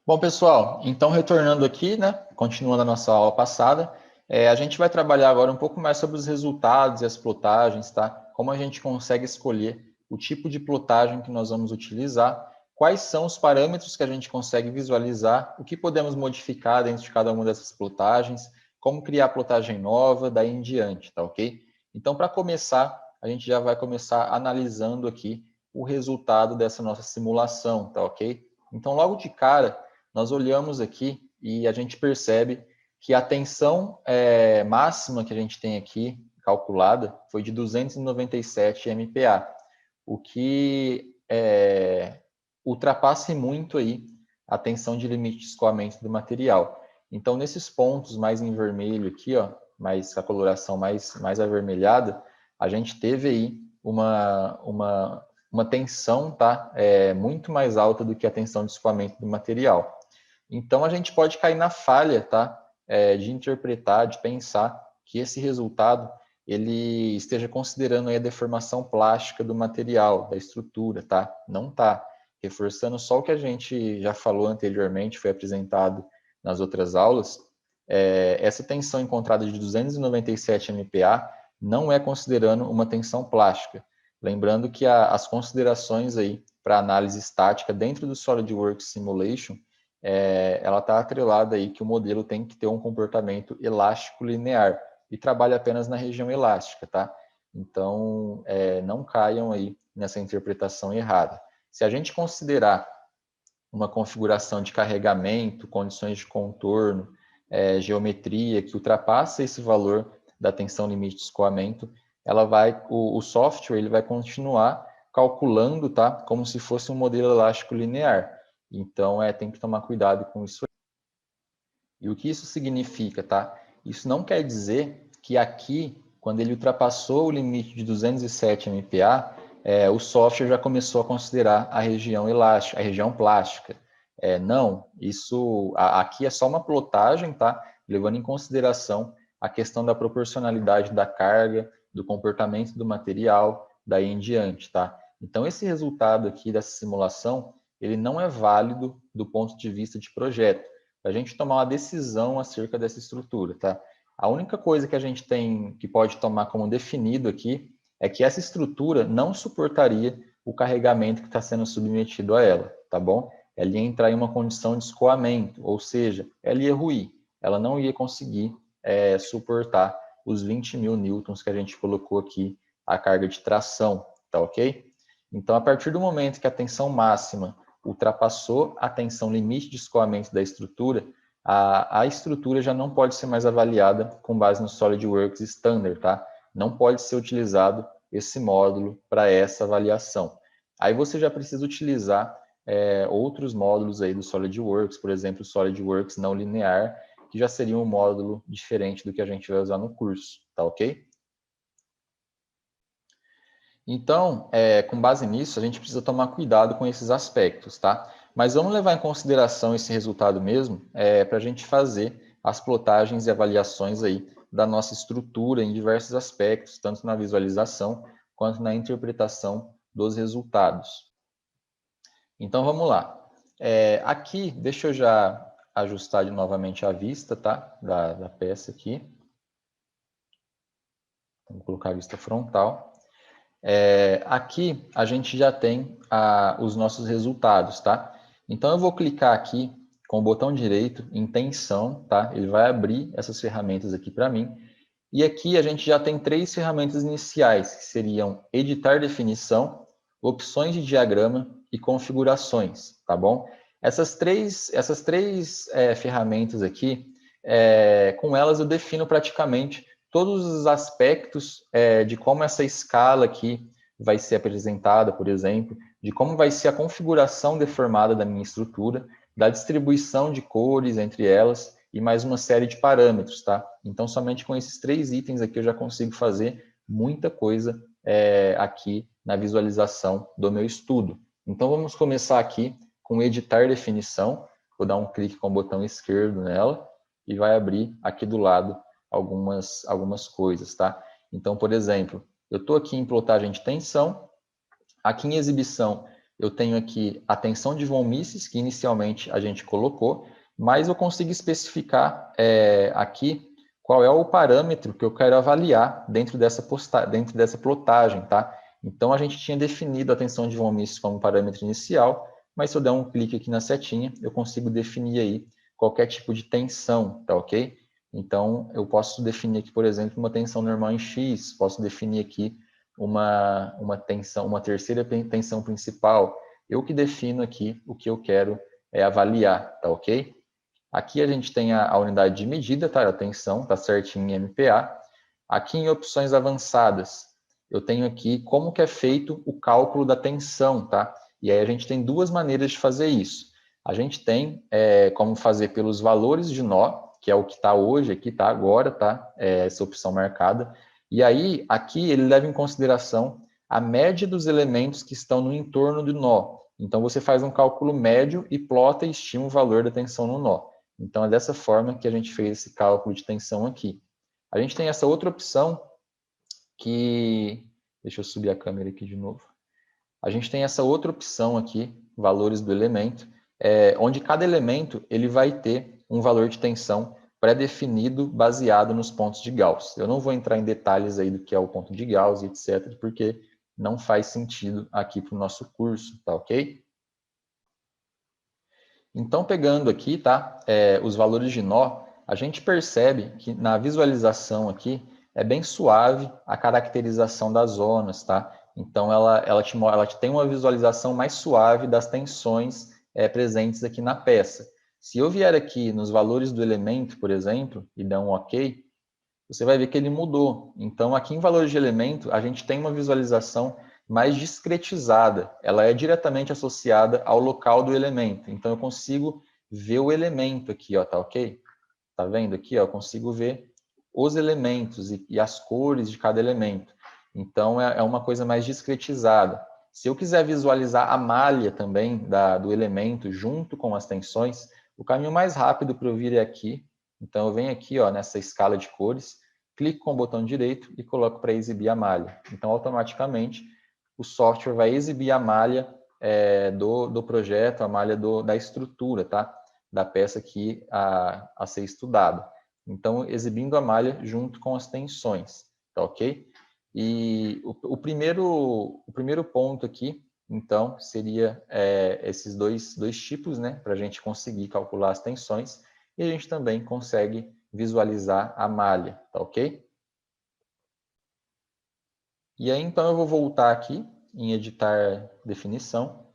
Bom, pessoal, então retornando aqui, né, continuando a nossa aula passada, a gente vai trabalhar agora um pouco mais sobre os resultados e as plotagens, tá? Como a gente consegue escolher o tipo de plotagem que nós vamos utilizar, quais são os parâmetros que a gente consegue visualizar, o que podemos modificar dentro de cada uma dessas plotagens, como criar plotagem nova, daí em diante, tá ok? Então, para começar, a gente já vai começar analisando aqui o resultado dessa nossa simulação, tá ok? Então, logo de cara, nós olhamos aqui e a gente percebe que a tensão máxima que a gente tem aqui calculada foi de 297 MPa, o que ultrapassa muito aí a tensão de limite de escoamento do material. Então, nesses pontos mais em vermelho aqui, ó, mais a coloração mais avermelhada, a gente teve aí uma tensão, tá? Muito mais alta do que a tensão de escoamento do material. Então, a gente pode cair na falha, tá? De interpretar, de pensar que esse resultado ele esteja considerando aí a deformação plástica do material, da estrutura, tá? Não tá. Reforçando só o que a gente já falou anteriormente, foi apresentado nas outras aulas, essa tensão encontrada de 297 MPa não é considerando uma tensão plástica. Lembrando que as considerações aí para análise estática dentro do SolidWorks Simulation, ela está atrelada aí que o modelo tem que ter um comportamento elástico linear e trabalha apenas na região elástica, tá? Então, não caiam aí nessa interpretação errada. Se a gente considerar uma configuração de carregamento, condições de contorno, geometria que ultrapassa esse valor da tensão limite de escoamento, o software ele vai continuar calculando, tá? Como se fosse um modelo elástico linear. Então, tem que tomar cuidado com isso. E o que isso significa, tá? Isso não quer dizer que aqui, quando ele ultrapassou o limite de 207 MPa, o software já começou a considerar a região elástica, a região plástica. Não, isso aqui é só uma plotagem, tá? Levando em consideração a questão da proporcionalidade da carga, do comportamento do material, daí em diante, tá? Então, esse resultado aqui dessa simulação, ele não é válido do ponto de vista de projeto, para a gente tomar uma decisão acerca dessa estrutura, tá? A única coisa que a gente tem, que pode tomar como definido aqui, é que essa estrutura não suportaria o carregamento que está sendo submetido a ela, tá bom? Ela ia entrar em uma condição de escoamento, ou seja, ela ia ruir, ela não ia conseguir suportar os 20.000 newtons que a gente colocou aqui, a carga de tração, tá ok? Então, a partir do momento que a tensão máxima ultrapassou a tensão limite de escoamento da estrutura, a estrutura já não pode ser mais avaliada com base no SolidWorks Standard, tá? Não pode ser utilizado esse módulo para essa avaliação. Aí você já precisa utilizar outros módulos aí do SolidWorks, por exemplo, o SolidWorks não linear, que já seria um módulo diferente do que a gente vai usar no curso, tá ok? Então, com base nisso, a gente precisa tomar cuidado com esses aspectos, tá? Mas vamos levar em consideração esse resultado mesmo, para a gente fazer as plotagens e avaliações aí da nossa estrutura em diversos aspectos, tanto na visualização quanto na interpretação dos resultados. Então, vamos lá. Aqui, deixa eu já ajustar novamente a vista, tá? Da peça aqui. Vamos colocar a vista frontal. Aqui a gente já tem os nossos resultados, tá? Então eu vou clicar aqui com o botão direito em tensão, tá? Ele vai abrir essas ferramentas aqui para mim. E aqui a gente já tem 3 ferramentas iniciais, que seriam editar definição, opções de diagrama e configurações, tá bom? Essas três ferramentas aqui, com elas eu defino praticamente todos os aspectos de como essa escala aqui vai ser apresentada, por exemplo, de como vai ser a configuração deformada da minha estrutura, da distribuição de cores entre elas e mais uma série de parâmetros, tá? Então, somente com esses 3 itens aqui eu já consigo fazer muita coisa aqui na visualização do meu estudo. Então, vamos começar aqui com editar definição. Vou dar um clique com o botão esquerdo nela e vai abrir aqui do lado algumas coisas, tá? Então, por exemplo, eu estou aqui em plotagem de tensão, aqui em exibição eu tenho aqui a tensão de von Mises, que inicialmente a gente colocou, mas eu consigo especificar aqui qual é o parâmetro que eu quero avaliar dentro dessa plotagem, tá? Então, a gente tinha definido a tensão de von Mises como parâmetro inicial, mas se eu der um clique aqui na setinha, eu consigo definir aí qualquer tipo de tensão, tá ok? Então, eu posso definir aqui, por exemplo, uma tensão normal em X, posso definir aqui uma tensão, uma terceira tensão principal. Eu que defino aqui o que eu quero avaliar, tá ok? Aqui a gente tem a unidade de medida, tá? A tensão, tá certinho em MPa. Aqui em opções avançadas, eu tenho aqui como que é feito o cálculo da tensão, tá? E aí a gente tem duas maneiras de fazer isso. A gente tem como fazer pelos valores de nó, que é o que está hoje aqui, tá? Agora, tá? Essa opção marcada. E aí, aqui ele leva em consideração a média dos elementos que estão no entorno do nó. Então, você faz um cálculo médio e plota e estima o valor da tensão no nó. Então, é dessa forma que a gente fez esse cálculo de tensão aqui. A gente tem essa outra opção que... Deixa eu subir a câmera aqui de novo. A gente tem essa outra opção aqui, valores do elemento, onde cada elemento ele vai ter um valor de tensão pré-definido baseado nos pontos de Gauss. Eu não vou entrar em detalhes aí do que é o ponto de Gauss e etc, porque não faz sentido aqui para o nosso curso, tá ok? Então, pegando aqui, tá, os valores de nó, a gente percebe que na visualização aqui é bem suave a caracterização das zonas, tá? Então, ela te tem uma visualização mais suave das tensões presentes aqui na peça. Se eu vier aqui nos valores do elemento, por exemplo, e der um OK, você vai ver que ele mudou. Então, aqui em valores de elemento, a gente tem uma visualização mais discretizada. Ela é diretamente associada ao local do elemento. Então, eu consigo ver o elemento aqui, ó, tá ok? Tá vendo aqui, ó? Eu consigo ver os elementos e as cores de cada elemento. Então, é uma coisa mais discretizada. Se eu quiser visualizar a malha também do elemento junto com as tensões, o caminho mais rápido para eu vir é aqui. Então, eu venho aqui, ó, nessa escala de cores, clico com o botão direito e coloco para exibir a malha. Então, automaticamente, o software vai exibir a malha do projeto, a malha da estrutura, tá? Da peça aqui a ser estudada. Então, exibindo a malha junto com as tensões, tá ok? E o primeiro ponto aqui, então, seria esses dois tipos, né? Para a gente conseguir calcular as tensões. E a gente também consegue visualizar a malha, tá ok? E aí, então, eu vou voltar aqui em editar definição.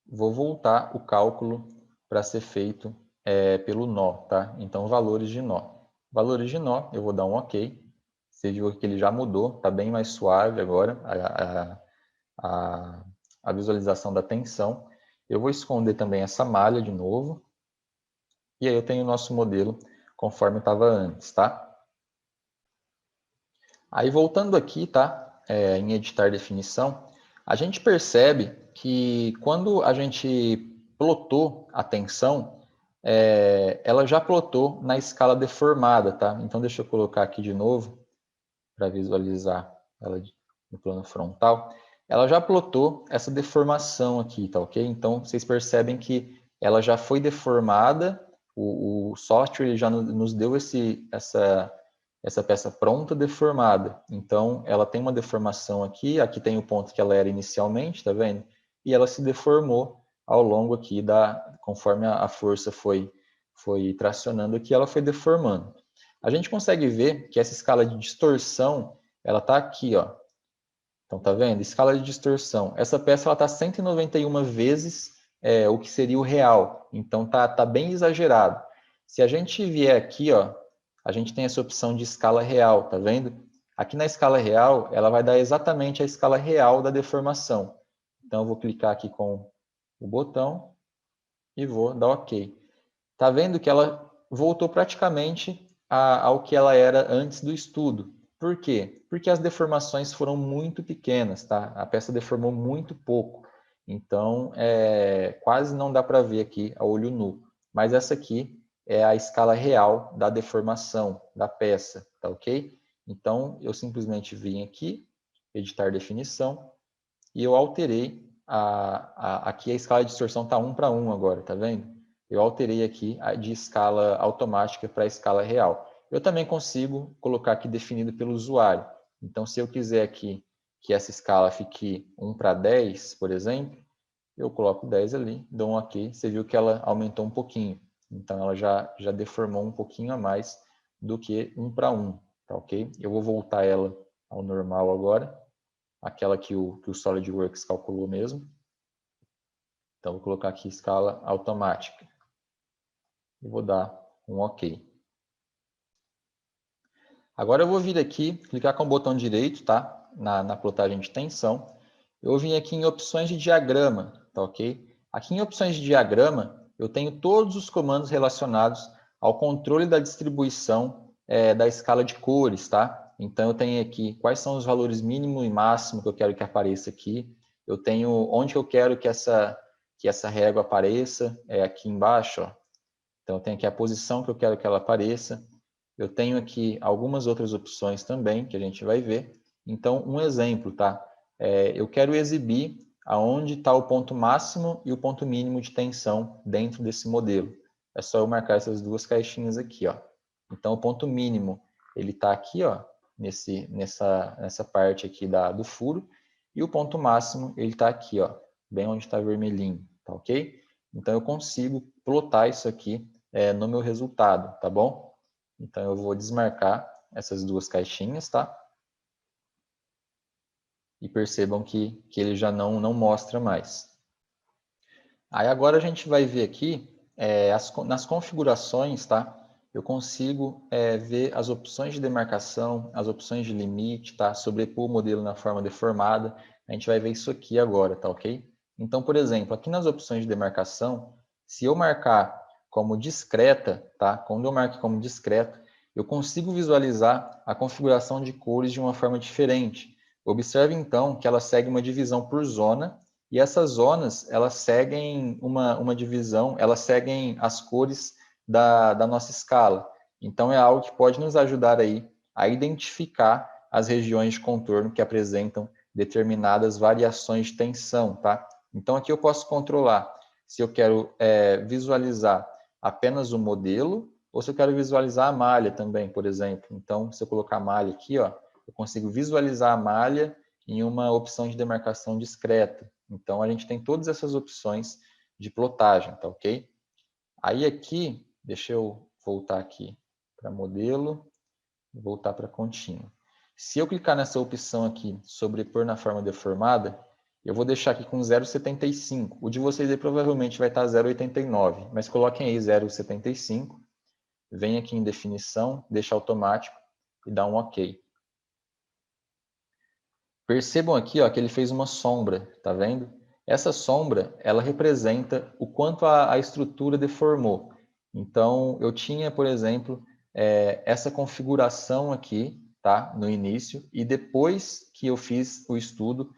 Vou voltar o cálculo para ser feito pelo nó, tá? Então, valores de nó. Valores de nó, eu vou dar um OK. Você viu que ele já mudou, está bem mais suave agora a visualização da tensão. Eu vou esconder também essa malha de novo. E aí eu tenho o nosso modelo conforme estava antes, tá? Aí voltando aqui, tá? Em editar definição, a gente percebe que quando a gente plotou a tensão, ela já plotou na escala deformada, tá? Então deixa eu colocar aqui de novo para visualizar ela no plano frontal. Ela já plotou essa deformação aqui, tá ok? Então vocês percebem que ela já foi deformada, o software ele já nos deu essa peça pronta deformada. Então, ela tem uma deformação aqui, aqui tem o ponto que ela era inicialmente, tá vendo? E ela se deformou ao longo aqui, conforme a força foi tracionando aqui, ela foi deformando. A gente consegue ver que essa escala de distorção, ela está aqui, ó. Então, tá vendo? Escala de distorção. Essa peça ela está 191 vezes o que seria o real. Então, tá bem exagerado. Se a gente vier aqui, ó, a gente tem essa opção de escala real, tá vendo? Aqui na escala real, ela vai dar exatamente a escala real da deformação. Então, eu vou clicar aqui com o botão e vou dar OK. Tá vendo que ela voltou praticamente ao que ela era antes do estudo. Por quê? Porque as deformações foram muito pequenas, tá? A peça deformou muito pouco. Então, quase não dá para ver aqui a olho nu. Mas essa aqui é a escala real da deformação da peça, tá ok? Então, eu simplesmente vim aqui, editar definição, e eu alterei aqui a escala de distorção está 1:1 agora, tá vendo? Eu alterei aqui de escala automática para a escala real. Eu também consigo colocar aqui definido pelo usuário. Então, se eu quiser aqui que essa escala fique 1:10, por exemplo, eu coloco 10 ali, dou um OK. Você viu que ela aumentou um pouquinho. Então, ela já deformou um pouquinho a mais do que 1:1, tá ok? Eu vou voltar ela ao normal agora, aquela que o SolidWorks calculou mesmo. Então, vou colocar aqui escala automática. E vou dar um OK. Agora eu vou vir aqui, clicar com o botão direito, tá? Na plotagem de tensão. Eu vou vir aqui em opções de diagrama, tá ok? Aqui em opções de diagrama, eu tenho todos os comandos relacionados ao controle da distribuição da escala de cores, tá? Então eu tenho aqui quais são os valores mínimo e máximo que eu quero que apareça aqui. Eu tenho onde eu quero que essa régua apareça, aqui embaixo, ó. Então eu tenho aqui a posição que eu quero que ela apareça. Eu tenho aqui algumas outras opções também, que a gente vai ver. Então, um exemplo, tá? Eu quero exibir aonde está o ponto máximo e o ponto mínimo de tensão dentro desse modelo. É só eu marcar essas duas caixinhas aqui, ó. Então, o ponto mínimo, ele está aqui, ó, nessa parte aqui do furo, e o ponto máximo, ele está aqui, ó, bem onde está vermelhinho, tá ok? Então, eu consigo plotar isso aqui no meu resultado, tá bom? Então, eu vou desmarcar essas duas caixinhas, tá? E percebam que ele já não mostra mais. Aí agora a gente vai ver aqui, nas configurações, tá? Eu consigo ver as opções de demarcação, as opções de limite, tá? Sobrepor o modelo na forma deformada. A gente vai ver isso aqui agora, tá ok? Então, por exemplo, aqui nas opções de demarcação, se eu marcar como discreta, tá? Quando eu marco como discreto, eu consigo visualizar a configuração de cores de uma forma diferente. Observe, então, que ela segue uma divisão por zona, e essas zonas, elas seguem uma divisão, elas seguem as cores da nossa escala. Então, é algo que pode nos ajudar aí a identificar as regiões de contorno que apresentam determinadas variações de tensão, tá? Então, aqui eu posso controlar se eu quero visualizar apenas o modelo ou se eu quero visualizar a malha também, por exemplo. Então, se eu colocar a malha aqui, ó, eu consigo visualizar a malha em uma opção de demarcação discreta. Então, a gente tem todas essas opções de plotagem, tá ok? Aí aqui, deixa eu voltar aqui para modelo, voltar para contínuo. Se eu clicar nessa opção aqui, sobrepor na forma deformada, eu vou deixar aqui com 0,75. O de vocês aí provavelmente vai estar 0,89, mas coloquem aí 0,75. Vem aqui em definição, deixa automático e dá um OK. Percebam aqui, ó, que ele fez uma sombra, tá vendo? Essa sombra, ela representa o quanto a estrutura deformou. Então, eu tinha, por exemplo, essa configuração aqui, tá, no início, e depois que eu fiz o estudo,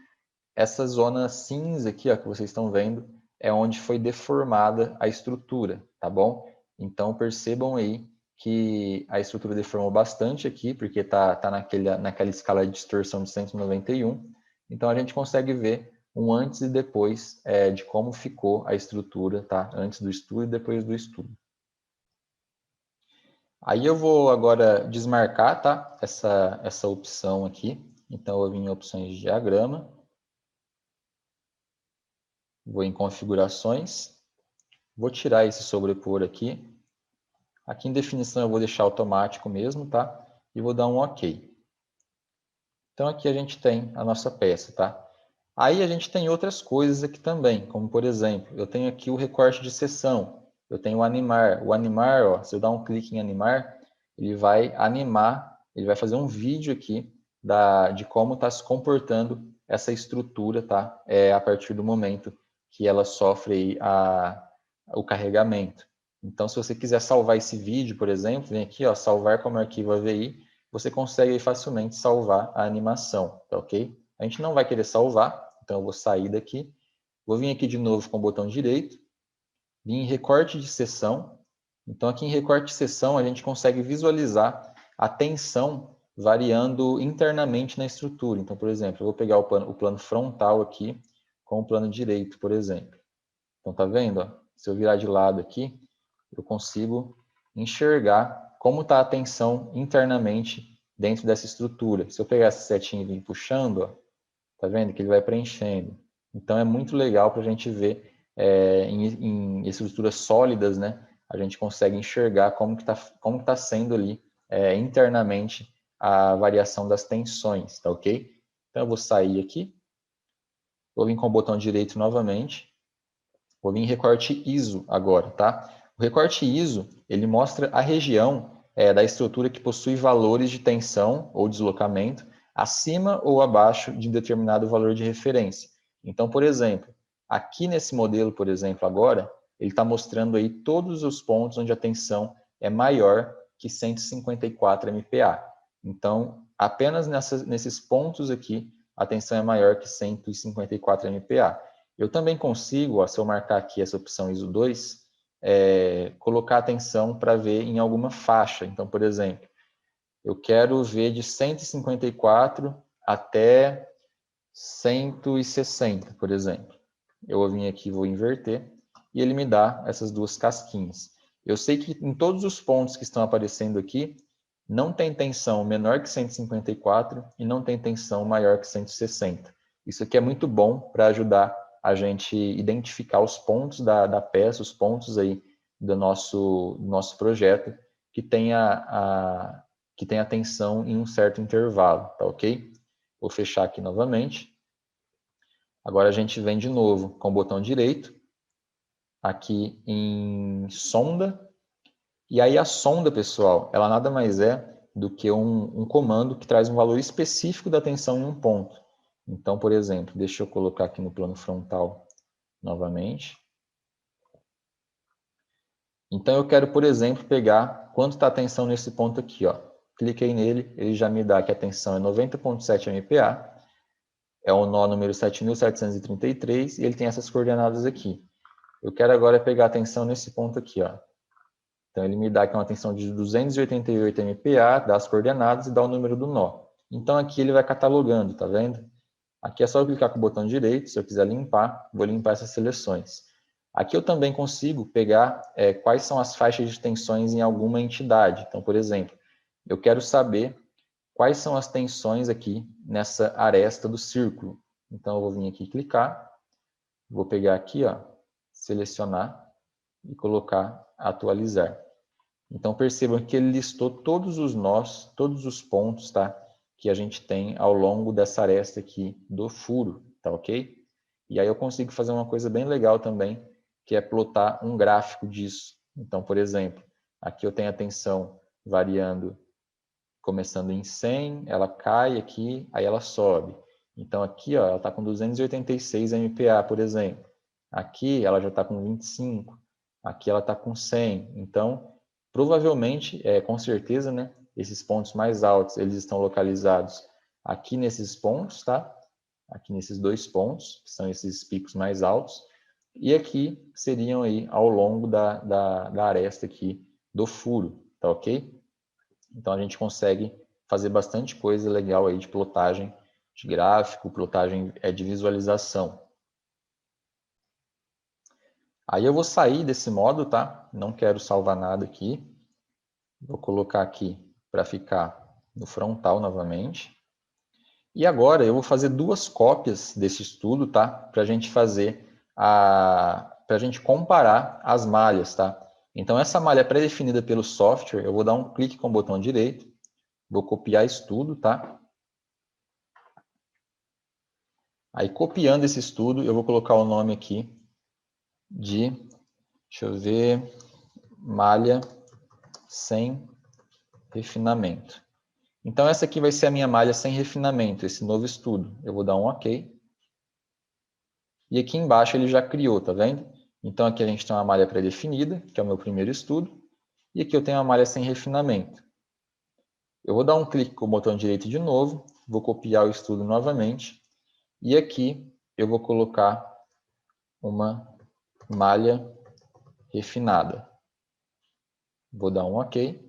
essa zona cinza aqui, ó, que vocês estão vendo, é onde foi deformada a estrutura, tá bom? Então, percebam aí que a estrutura deformou bastante aqui, porque tá naquela escala de distorção de 191. Então, a gente consegue ver um antes e depois de como ficou a estrutura, tá? Antes do estudo e depois do estudo. Aí eu vou agora desmarcar, tá? Essa opção aqui. Então, eu vim em opções de diagrama. Vou em configurações. Vou tirar esse sobrepor aqui. Aqui em definição eu vou deixar automático mesmo, tá? E vou dar um OK. Então aqui a gente tem a nossa peça, tá? Aí a gente tem outras coisas aqui também, como por exemplo, eu tenho aqui o recorte de seção, eu tenho o animar. O animar, ó, se eu dar um clique em animar, ele vai animar, ele vai fazer um vídeo aqui de como está se comportando essa estrutura, tá? A partir do momento que ela sofre aí o carregamento. Então, se você quiser salvar esse vídeo, por exemplo, vem aqui, ó, salvar como arquivo AVI, você consegue facilmente salvar a animação, tá ok? A gente não vai querer salvar, então eu vou sair daqui, vou vir aqui de novo com o botão direito, vir em recorte de seção. Então aqui em recorte de seção a gente consegue visualizar a tensão variando internamente na estrutura. Então, por exemplo, eu vou pegar o plano frontal aqui com o plano direito, por exemplo. Então, tá vendo? Ó? Se eu virar de lado aqui, eu consigo enxergar como está a tensão internamente dentro dessa estrutura. Se eu pegar essa setinha e vir puxando, ó, tá vendo que ele vai preenchendo. Então, é muito legal para a gente ver em estruturas sólidas, né? A gente consegue enxergar como que tá sendo ali internamente a variação das tensões, tá ok? Então, eu vou sair aqui, vou vir com o botão direito novamente, vou vir em recorte ISO agora, tá? O recorte ISO, ele mostra a região da estrutura que possui valores de tensão ou deslocamento acima ou abaixo de determinado valor de referência. Então, por exemplo, aqui nesse modelo, por exemplo, agora, ele está mostrando aí todos os pontos onde a tensão é maior que 154 MPa. Então, apenas nesses pontos aqui, a tensão é maior que 154 MPa. Eu também consigo, ó, se eu marcar aqui essa opção ISO 2, colocar a tensão para ver em alguma faixa. Então, por exemplo, eu quero ver de 154 até 160, por exemplo. Eu vou vir aqui, vou inverter, e ele me dá essas duas casquinhas. Eu sei que em todos os pontos que estão aparecendo aqui, não tem tensão menor que 154 e não tem tensão maior que 160. Isso aqui é muito bom para ajudar a gente identificar os pontos da peça, os pontos aí do nosso projeto que tem a tensão em um certo intervalo, tá ok? Vou fechar aqui novamente. Agora a gente vem de novo com o botão direito, aqui em sonda. E aí a sonda, pessoal, ela nada mais é do que um comando que traz um valor específico da tensão em um ponto. Então, por exemplo, deixa eu colocar aqui no plano frontal novamente. Então eu quero, por exemplo, pegar quanto está a tensão nesse ponto aqui, ó. Cliquei nele, ele já me dá que a tensão é 90,7 MPa, é o nó número 7.733 e ele tem essas coordenadas aqui. Eu quero agora pegar a tensão nesse ponto aqui, ó. Então ele me dá aqui uma tensão de 288 MPa, dá as coordenadas e dá o número do nó. Então aqui ele vai catalogando, tá vendo? Aqui é só eu clicar com o botão direito, se eu quiser limpar, vou limpar essas seleções. Aqui eu também consigo pegar quais são as faixas de tensões em alguma entidade. Então, por exemplo, eu quero saber quais são as tensões aqui nessa aresta do círculo. Então, eu vou vir aqui clicar, vou pegar aqui, ó, selecionar e colocar atualizar. Então, percebam que ele listou todos os nós, todos os pontos, tá, que a gente tem ao longo dessa aresta aqui do furo, tá ok? E aí eu consigo fazer uma coisa bem legal também, que é plotar um gráfico disso. Então, por exemplo, aqui eu tenho a tensão variando, começando em 100, ela cai aqui, aí ela sobe. Então aqui, ó, ela está com 286 MPa, por exemplo. Aqui ela já está com 25, aqui ela está com 100. Então, provavelmente, com certeza, né, esses pontos mais altos, eles estão localizados aqui nesses pontos, tá? Aqui nesses dois pontos, que são esses picos mais altos, e aqui seriam aí ao longo da aresta aqui do furo, tá ok? Então a gente consegue fazer bastante coisa legal aí de plotagem de gráfico, plotagem de visualização. Aí eu vou sair desse modo, tá? Não quero salvar nada aqui. Vou colocar aqui para ficar no frontal novamente. E agora eu vou fazer duas cópias desse estudo, tá? Para a gente fazer para a gente comparar as malhas, tá? Então essa malha pré-definida pelo software, eu vou dar um clique com o botão direito, vou copiar estudo, tá? Aí copiando esse estudo, eu vou colocar o nome aqui de, deixa eu ver, malha sem refinamento. Então essa aqui vai ser a minha malha sem refinamento, esse novo estudo. Eu vou dar um OK. E aqui embaixo ele já criou, tá vendo? Então aqui a gente tem uma malha pré-definida, que é o meu primeiro estudo, e aqui eu tenho uma malha sem refinamento. Eu vou dar um clique com o botão direito de novo, vou copiar o estudo novamente, e aqui eu vou colocar uma malha refinada. Vou dar um OK.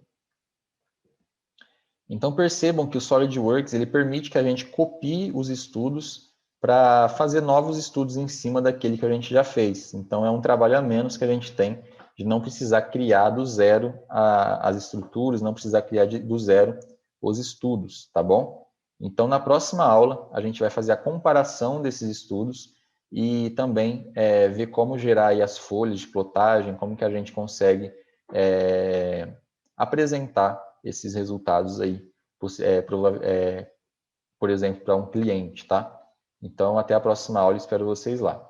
Então percebam que o SolidWorks ele permite que a gente copie os estudos para fazer novos estudos em cima daquele que a gente já fez. Então é um trabalho a menos que a gente tem de não precisar criar do zero as estruturas, não precisar criar do zero os estudos, tá bom? Então na próxima aula a gente vai fazer a comparação desses estudos e também ver como gerar aí as folhas de plotagem, como que a gente consegue apresentar esses resultados aí, por exemplo, para um cliente, tá? Então, até a próxima aula, espero vocês lá.